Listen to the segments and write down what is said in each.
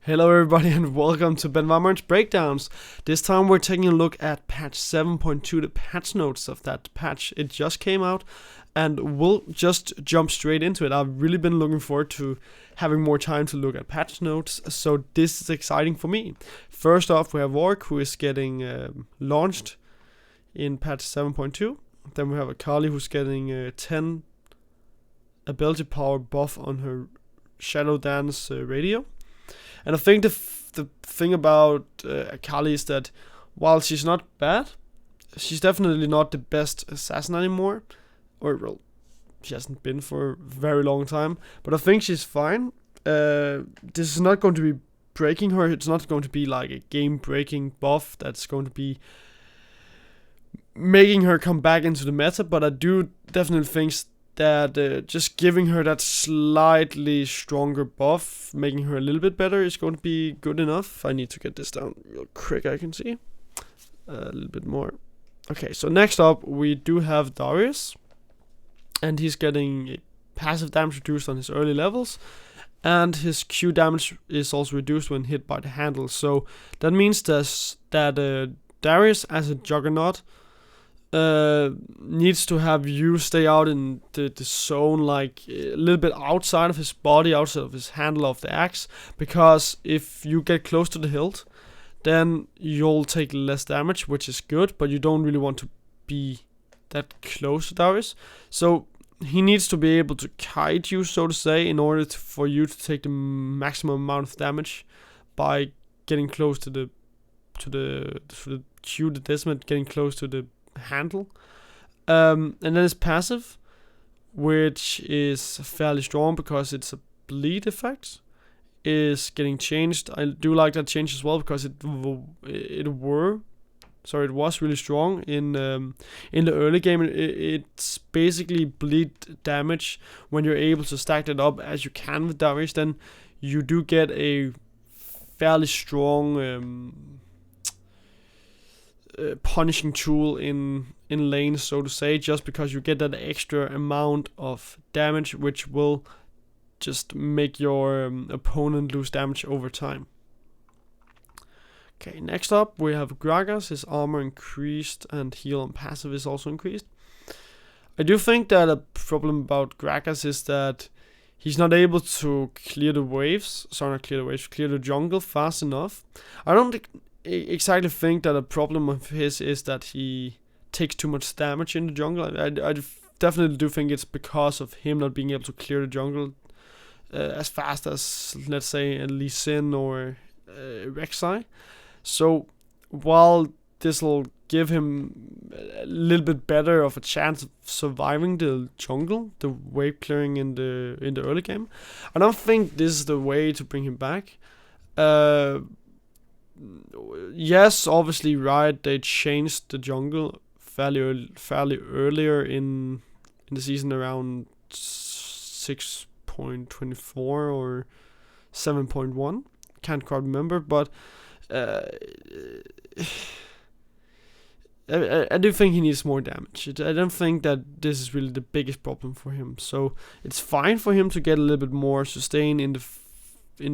Hello everybody and welcome to Benvarmeren's Breakdowns. This time we're taking a look at patch 7.2, the patch notes of that patch. It just came out and we'll just jump straight into it. I've really been looking forward to having more time to look at patch notes, so this is exciting for me. First off, we have Orc, who is getting launched in patch 7.2. Then we have Akali, who's getting 10 ability power buff on her Shadow Dance radio. And I think the thing about Akali is that while she's not bad, she's definitely not the best assassin anymore. Or, well, she hasn't been for a very long time. But I think she's fine. This is not going to be breaking her. It's not going to be like a game-breaking buff that's going to be making her come back into the meta. But I do definitely think that just giving her that slightly stronger buff, making her a little bit better, is going to be good enough. I need to get this down real quick, I can see. A little bit more. Okay, so next up we do have Darius. And he's getting passive damage reduced on his early levels. And his Q damage is also reduced when hit by the handle. So that means that Darius as a Juggernaut needs to have you stay out in the zone, like a little bit outside of his body, outside of his handle of the axe, because if you get close to the hilt, then you'll take less damage, which is good, but you don't really want to be that close to Darius. So he needs to be able to kite you, so to say, in order for you to take the maximum amount of damage by getting close to the Q, the Desmond, getting close to the handle. And then his passive, which is fairly strong because it's a bleed effect, is getting changed. I do like that change as well, because it was really strong in the early game. It's basically bleed damage. When you're able to stack that up as you can with Darius, then you do get a fairly strong punishing tool in lanes, so to say, just because you get that extra amount of damage, which will just make your opponent lose damage over time. Okay, next up we have Gragas. His armor increased and heal and passive is also increased. I do think that a problem about Gragas is that he's not able to clear the jungle fast enough. I don't exactly think that a problem of his is that he takes too much damage in the jungle. I definitely do think it's because of him not being able to clear the jungle as fast as, let's say, Lee Sin or Rek'Sai. So while this will give him a little bit better of a chance of surviving the jungle, the wave clearing in the early game, I don't think this is the way to bring him back. Yes, obviously, right, they changed the jungle fairly earlier in the season, around 6.24 or 7.1. Can't quite remember, but I do think he needs more damage. I don't think that this is really the biggest problem for him. So it's fine for him to get a little bit more sustain in the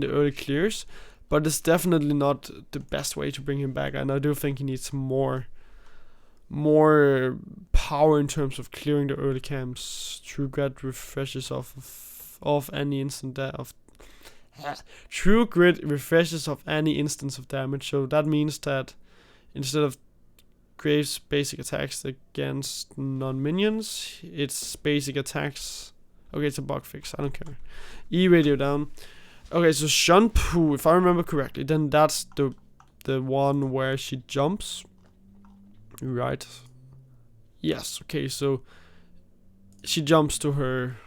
early clears, but it's definitely not the best way to bring him back. And I do think he needs more power in terms of clearing the early camps. True Grit refreshes of any instant True Grit refreshes of any instance of damage. So that means that instead of Graves' basic attacks against non-minions, it's basic attacks. Okay, it's a bug fix. I don't care. E radio down. Okay, so Shunpu, if I remember correctly, then that's the one where she jumps. Right. Yes, okay, so she jumps to her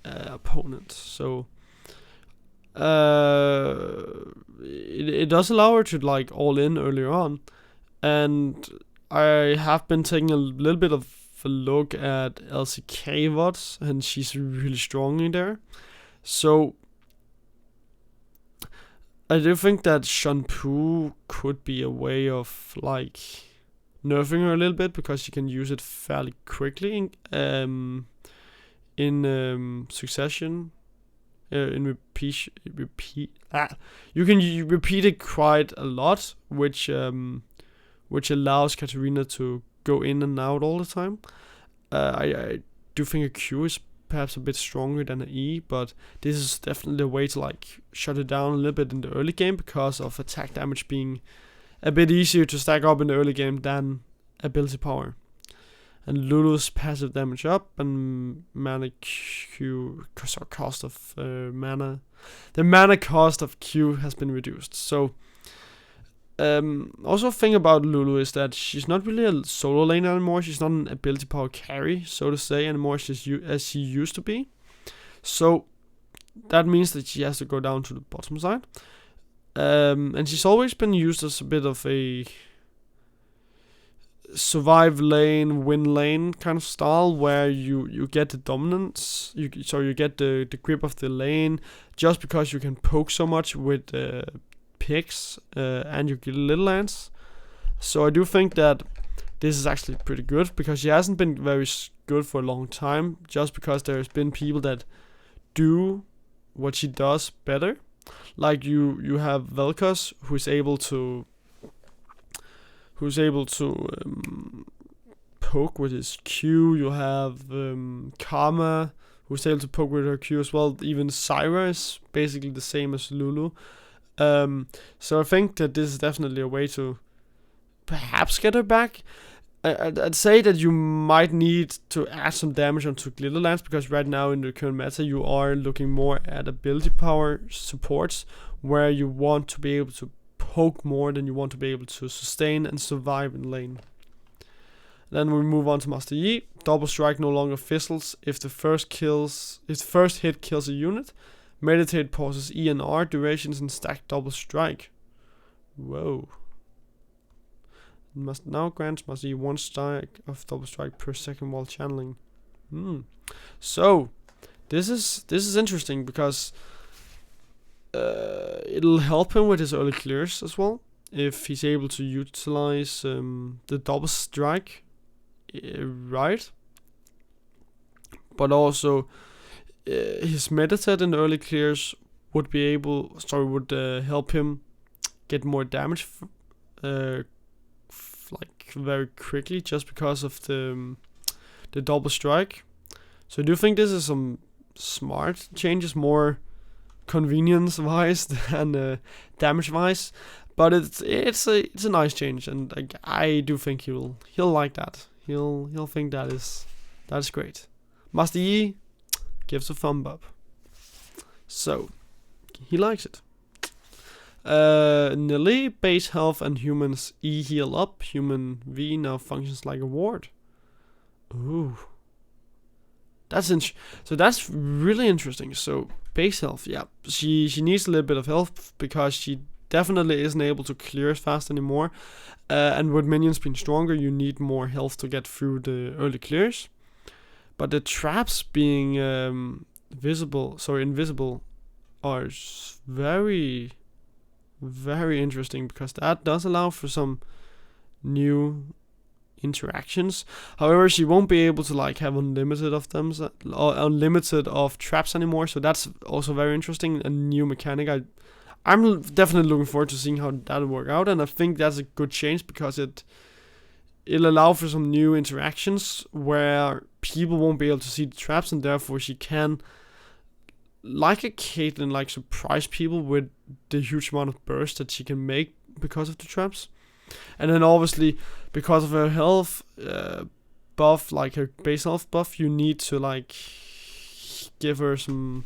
opponent. So it does allow her to like all in earlier on. And I have been taking a little bit of a look at LCK VODS, and she's really strong in there. So I do think that Shunpu could be a way of like nerfing her a little bit, because you can use it fairly quickly in succession You can repeat it quite a lot, which allows Katarina to go in and out all the time. I do think a Q is perhaps a bit stronger than an E, but this is definitely a way to like shut it down a little bit in the early game because of attack damage being a bit easier to stack up in the early game than ability power. And Lulu's passive damage up and mana Q cost of mana. The mana cost of Q has been reduced. So also thing about Lulu is that she's not really a solo laner anymore. She's not an ability power carry, so to say, anymore as she used to be. So that means that she has to go down to the bottom side. And she's always been used as a bit of a survive lane, win lane kind of style, where you get the dominance, you get the grip of the lane just because you can poke so much with picks and you get little lands. So I do think that this is actually pretty good because she hasn't been very good for a long time, just because there's been people that do what she does better. Like you have Vel'Koz, who's able to poke with his Q. You have Karma, who's able to poke with her Q as well. Even Syra is basically the same as Lulu. So I think that this is definitely a way to perhaps get her back. I'd say that you might need to add some damage onto Glitterlands, because right now in the current meta you are looking more at ability power supports, where you want to be able to poke more than you want to be able to sustain and survive in lane. Then we move on to Master Yi. Double strike no longer fizzles if the first hit kills a unit. Meditate pauses E and R durations and stack double strike. Whoa. Must now grant Master Yi 1 strike of double strike per second while channeling. So this is interesting because it'll help him with his early clears as well, if he's able to utilize the double strike right. But also his meditate in the early clears would help him get more damage like very quickly, just because of the double strike. So I do think this is some smart changes, more convenience wise than damage wise, but it's a nice change, and I do think he'll like that. He'll think that's great. Master Yi gives a thumb up, so he likes it. Nelly, base health and humans E heal up. Human V now functions like a ward. Ooh, so that's really interesting. So base health, yeah, she needs a little bit of health because she definitely isn't able to clear as fast anymore. And with minions being stronger, you need more health to get through the early clears. But the traps being invisible are very, very interesting, because that does allow for some new interactions. However, she won't be able to like have unlimited of them, or unlimited of traps anymore. So that's also very interesting, a new mechanic. I'm definitely looking forward to seeing how that'll work out, and I think that's a good change because it'll allow for some new interactions where people won't be able to see the traps, and therefore she can, like a Caitlyn, like surprise people with the huge amount of burst that she can make because of the traps. And then obviously because of her health buff, like her base health buff, you need to like give her some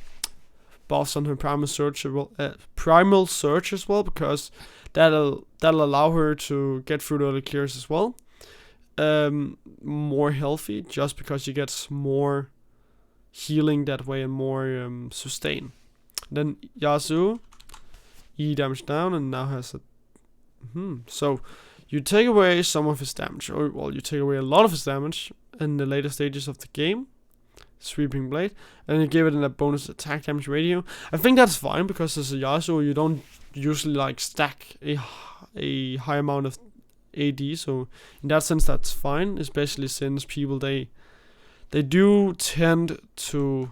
buffs on her primal search as well, because that'll allow her to get through the early clears as well. More healthy, just because she gets more healing that way and more sustain. Then Yasuo, E damage down, and now has a so you take away some of his damage, or well, you take away a lot of his damage in the later stages of the game, sweeping blade, and you give it a bonus attack damage ratio. I think that's fine, because as a Yasuo you don't usually like stack a high amount of AD, so in that sense that's fine, especially since people they do tend to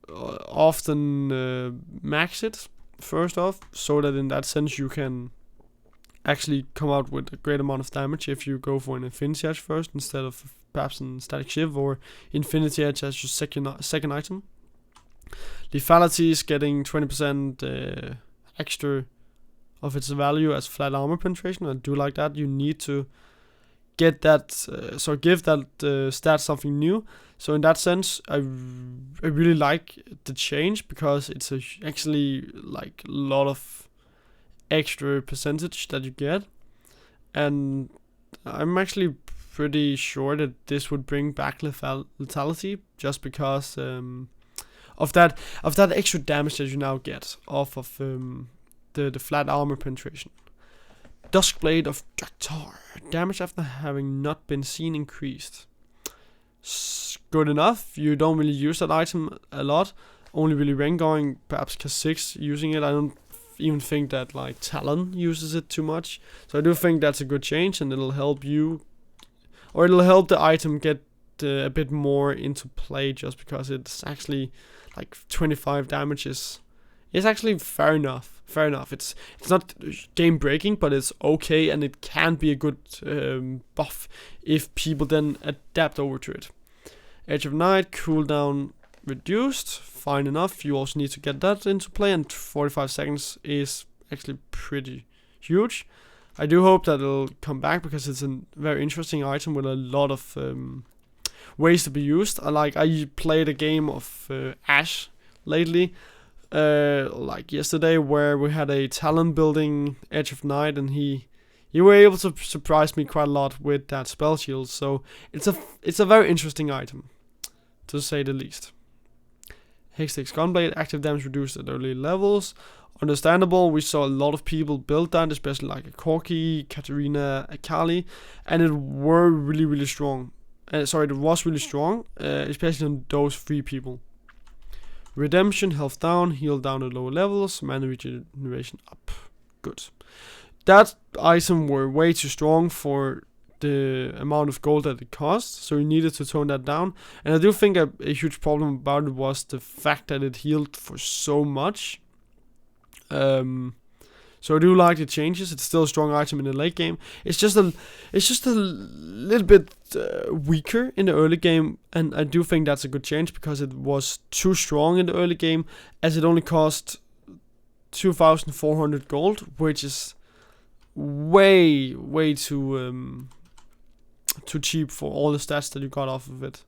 often max it first off, so that in that sense you can actually come out with a great amount of damage if you go for an Infinity Edge first instead of perhaps an Static Shiv or Infinity Edge as your second item. Lethality is getting 20% extra of its value as flat armor penetration. I do like that. You need to get that, give that stat something new. So in that sense, I really like the change because it's actually like a lot of extra percentage that you get, and I'm actually pretty sure that this would bring back lethality just because of that extra damage that you now get off of the flat armor penetration. Duskblade of Draktar. Damage after having not been seen increased. Good enough. You don't really use that item a lot. Only really rank going, perhaps K6 using it. I don't even think that like Talon uses it too much. So I do think that's a good change, and it'll help you, or it'll help the item get a bit more into play, just because it's actually like 25 damage is actually fair enough. It's not game breaking, but it's okay, and it can be a good buff if people then adapt over to it. Edge of Night, cooldown reduced, fine enough. You also need to get that into play, and 45 seconds is actually pretty huge. I do hope that it'll come back because it's a very interesting item with a lot of ways to be used. I played a game of Ashe lately, like yesterday, where we had a Talon building Edge of Night, and he were able to surprise me quite a lot with that spell shield. So it's a very interesting item, to say the least. Hextech Gunblade, active damage reduced at early levels. Understandable, we saw a lot of people build that, especially like a Corki, Katarina, Akali, and it was really strong, especially on those 3 people. Redemption, health down, heal down at lower levels, mana regeneration up. Good. That item were way too strong for the amount of gold that it cost, so you needed to tone that down. And I do think a huge problem about it was the fact that it healed for so much. So I do like the changes. It's still a strong item in the late game. It's just a little bit weaker in the early game, and I do think that's a good change because it was too strong in the early game, as it only cost 2,400 gold, which is way too cheap for all the stats that you got off of it.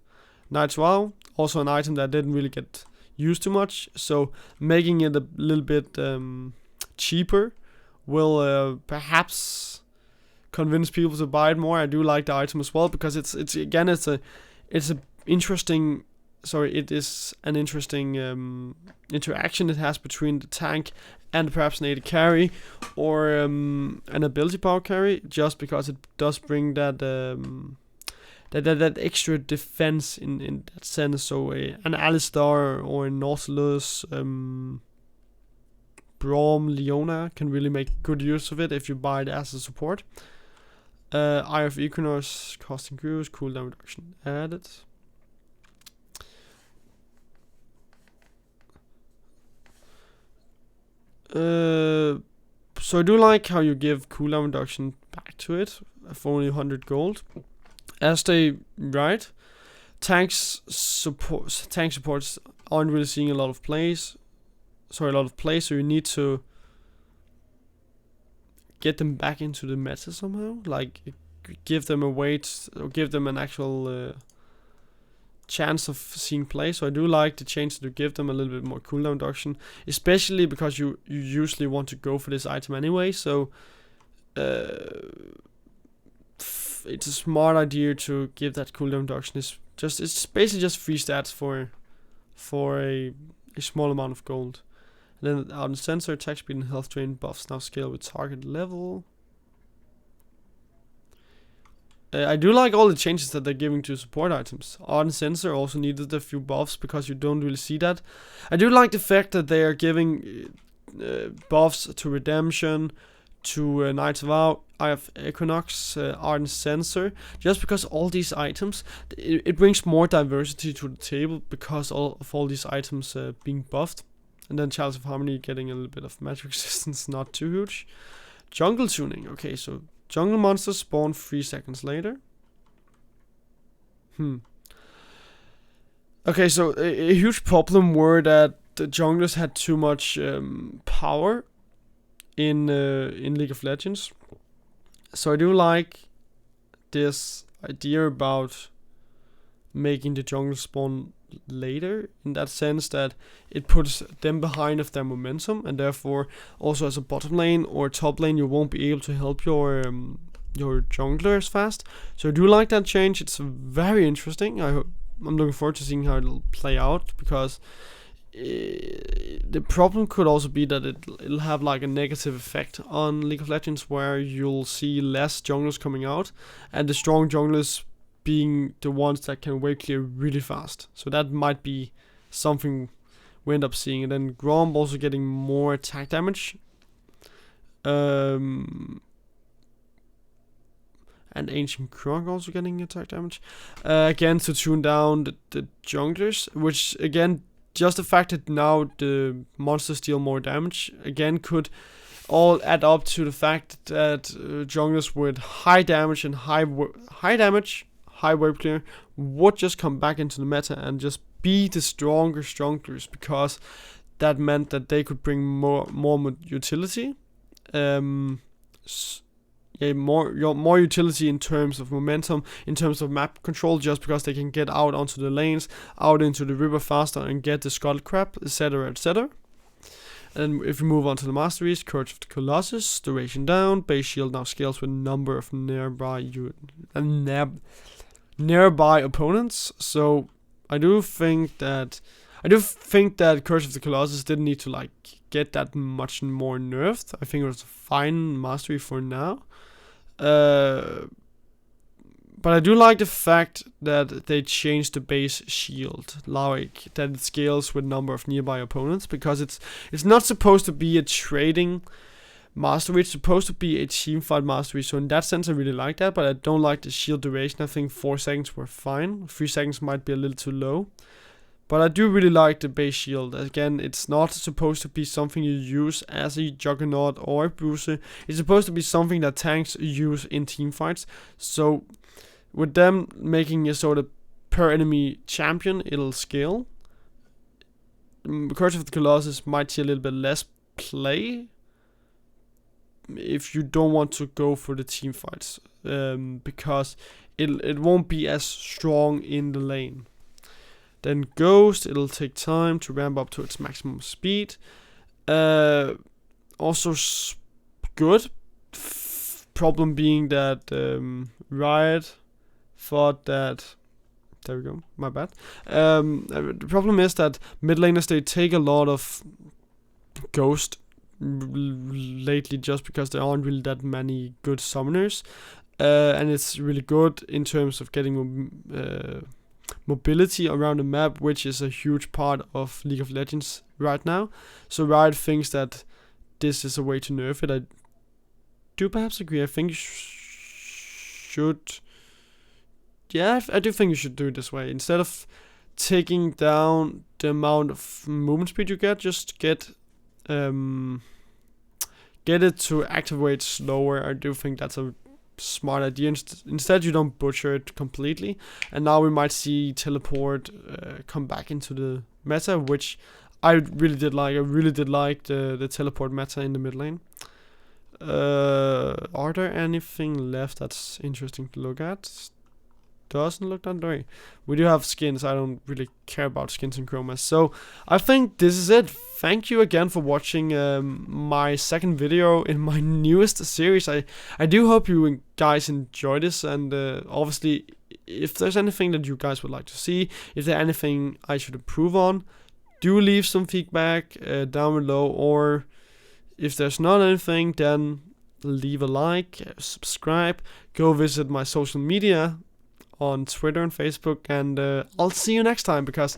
Night's Vow, also an item that didn't really get used too much, so making it a little bit cheaper will perhaps convince people to buy it more. I do like the item as well because it is an interesting interaction it has between the tank and perhaps an AD carry or an ability power carry, just because it does bring that that extra defense in that sense. So an Alistar or a Nautilus, Braum, Leona can really make good use of it if you buy it as a support. Eye of Equinox, costing cruise, cooldown reduction added. So I do like how you give cooldown reduction back to it for only 100 gold. As they write, tank supports aren't really seeing a lot of play, so you need to get them back into the meta somehow, like give them a way or give them an actual chance of seeing play. So I do like the change to give them a little bit more cooldown reduction, especially because you usually want to go for this item anyway. So it's a smart idea to give that cooldown reduction. It's basically just 3 stats for a small amount of gold. And then on sensor, attack speed and health drain buffs now scale with target level. I do like all the changes that they're giving to support items. Ardent Sensor also needed a few buffs because you don't really see that. I do like the fact that they are giving buffs to Redemption, to Knight's Vow, I have Equinox, Art and Sensor, just because all these items, it brings more diversity to the table because of all these items being buffed. And then Chalice of Harmony getting a little bit of magic resistance, not too huge. Jungle tuning, okay, so jungle monsters spawn 3 seconds later. Okay, so a huge problem were that the junglers had too much power in League of Legends. So I do like this idea about making the jungle spawn later, in that sense that it puts them behind of their momentum, and therefore also as a bottom lane or top lane you won't be able to help your junglers fast. So I do like that change. It's very interesting. I'm looking forward to seeing how it'll play out, because the problem could also be that it'll have like a negative effect on League of Legends, where you'll see less junglers coming out and the strong junglers being the ones that can wave clear really fast. So that might be something we end up seeing. And then Grom also getting more attack damage. And Ancient Krog also getting attack damage. Again, to tune down the junglers, which again, just the fact that now the monsters deal more damage, again, could all add up to the fact that junglers with high damage and high wave clear would just come back into the meta and just be the stronger junglers, because that meant that they could bring more utility. More utility in terms of momentum, in terms of map control, just because they can get out onto the lanes, out into the river faster and get the scuttle crab, etc, etc. And if we move on to the masteries, Courage of the Colossus, duration down, base shield now scales with number of nearby opponents. So I do think that Courage of the Colossus didn't need to like get that much more nerfed. I think it was a fine mastery for now. But I do like the fact that they changed the base shield, like that it scales with number of nearby opponents, because it's not supposed to be a trading mastery, it's supposed to be a team fight mastery. So in that sense I really like that, but I don't like the shield duration. I think 4 seconds were fine. 3 seconds might be a little too low. But I do really like the base shield. Again, it's not supposed to be something you use as a Juggernaut or a Bruiser. It's supposed to be something that tanks use in team fights. So with them making a sort of per enemy champion, it'll scale. Courage of the Colossus might see a little bit less play if you don't want to go for the team fights, because it won't be as strong in the lane. Then Ghost, it'll take time to ramp up to its maximum speed. Also good. Problem being that Riot thought that... There we go, my bad. The problem is that mid laners, they take a lot of Ghost lately, just because there aren't really that many good summoners. And it's really good in terms of getting mobility around the map, which is a huge part of League of Legends right now. So Riot thinks that this is a way to nerf it. I do perhaps agree. I think you should... Yeah, I do think you should do it this way. Instead of taking down the amount of movement speed you get, just get it to activate slower. I do think that's a smart idea. Instead you don't butcher it completely, and now we might see teleport come back into the meta, which I really did like. I really did like the teleport meta in the mid lane. Are there anything left that's interesting to look at? Doesn't look that way. We do have skins. I don't really care about skins and chromas. So I think this is it. Thank you again for watching my second video in my newest series. I do hope you guys enjoy this, and obviously if there's anything that you guys would like to see, if there's anything I should improve on, do leave some feedback down below, or if there's not anything, then leave a like, subscribe, go visit my social media on Twitter and Facebook, and I'll see you next time, because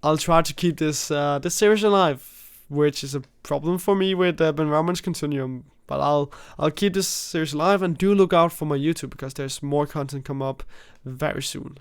I'll try to keep this series alive, which is a problem for me with Benvarmeren's Continuum. But I'll keep this series alive, and do look out for my YouTube because there's more content come up very soon.